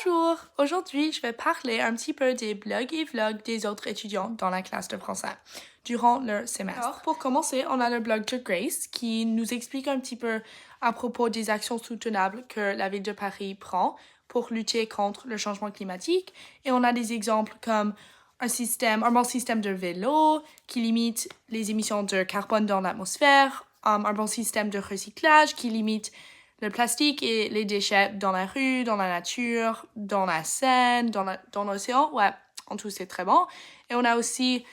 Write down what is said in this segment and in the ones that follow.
Bonjour! Aujourd'hui, je vais parler un petit peu des blogs et vlogs des autres étudiants dans la classe de français durant leur semestre. Alors, pour commencer, on a le blog de Grace qui nous explique un petit peu à propos des actions soutenables que la ville de Paris prend pour lutter contre le changement climatique. Et on a des exemples comme un bon système de vélo qui limite les émissions de carbone dans l'atmosphère, un bon système de recyclage qui limite le plastique et les déchets dans la rue, dans la nature, dans la Seine, dans l'océan. Ouais, en tout, c'est très bon. Et on a aussi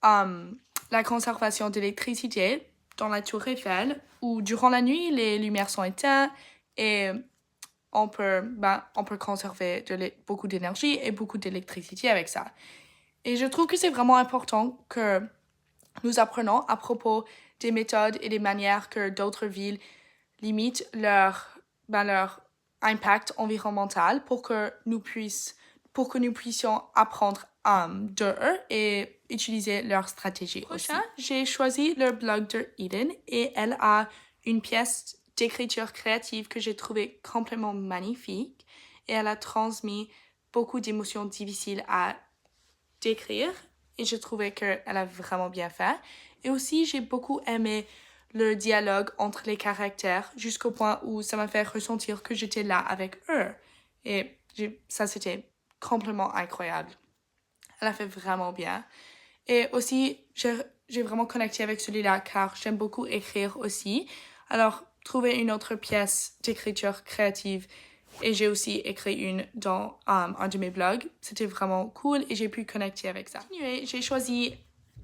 la conservation d'électricité dans la tour Eiffel, où durant la nuit, les lumières sont éteintes et on peut conserver beaucoup d'énergie et beaucoup d'électricité avec ça. Et je trouve que c'est vraiment important que nous apprenons à propos des méthodes et des manières que d'autres villes limitent leur impact environnemental pour que nous puissions apprendre d'eux et utiliser leur stratégie. Prochain, j'ai choisi le blog de Eden et elle a une pièce d'écriture créative que j'ai trouvée complètement magnifique et elle a transmis beaucoup d'émotions difficiles à décrire et je trouvais qu'elle a vraiment bien fait. Et aussi, j'ai beaucoup aimé le dialogue entre les caractères jusqu'au point où ça m'a fait ressentir que j'étais là avec eux. Et ça, c'était complètement incroyable. Elle a fait vraiment bien. Et aussi, j'ai vraiment connecté avec celui-là car j'aime beaucoup écrire aussi. Alors, trouver une autre pièce d'écriture créative et j'ai aussi écrit une dans un de mes blogs. C'était vraiment cool et j'ai pu connecter avec ça. Anyway, j'ai choisi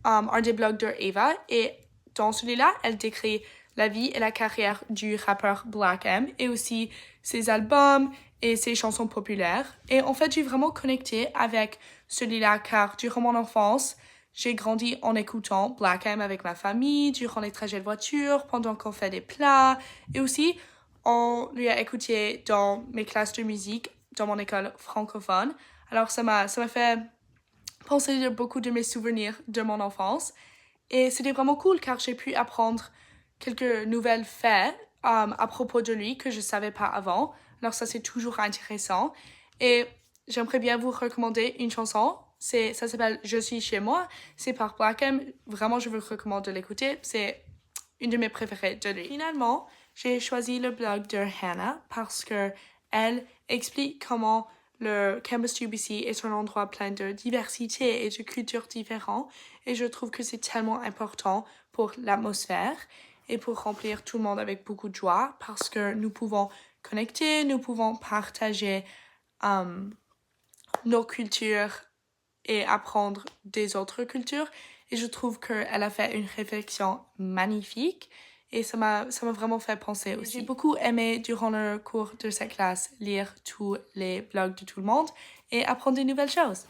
un des blogs de Eva et dans celui-là, elle décrit la vie et la carrière du rappeur Black M et aussi ses albums et ses chansons populaires. Et en fait, j'ai vraiment connecté avec celui-là car durant mon enfance, j'ai grandi en écoutant Black M avec ma famille, durant les trajets de voiture, pendant qu'on fait des plats et aussi on lui a écouté dans mes classes de musique dans mon école francophone. Alors ça m'a fait penser à beaucoup de mes souvenirs de mon enfance. Et c'était vraiment cool car j'ai pu apprendre quelques nouvelles faits à propos de lui que je ne savais pas avant. Alors ça, c'est toujours intéressant. Et j'aimerais bien vous recommander une chanson. Ça s'appelle « Je suis chez moi ». C'est par Black M. Vraiment, je vous recommande de l'écouter. C'est une de mes préférées de lui. Finalement, j'ai choisi le blog de Hannah parce que elle explique comment le campus UBC est un endroit plein de diversité et de cultures différentes et je trouve que c'est tellement important pour l'atmosphère et pour remplir tout le monde avec beaucoup de joie parce que nous pouvons connecter, nous pouvons partager nos cultures et apprendre des autres cultures. Et je trouve qu'elle a fait une réflexion magnifique et ça m'a vraiment fait penser aussi. J'ai beaucoup aimé durant le cours de cette classe lire tous les blogs de tout le monde et apprendre des nouvelles choses.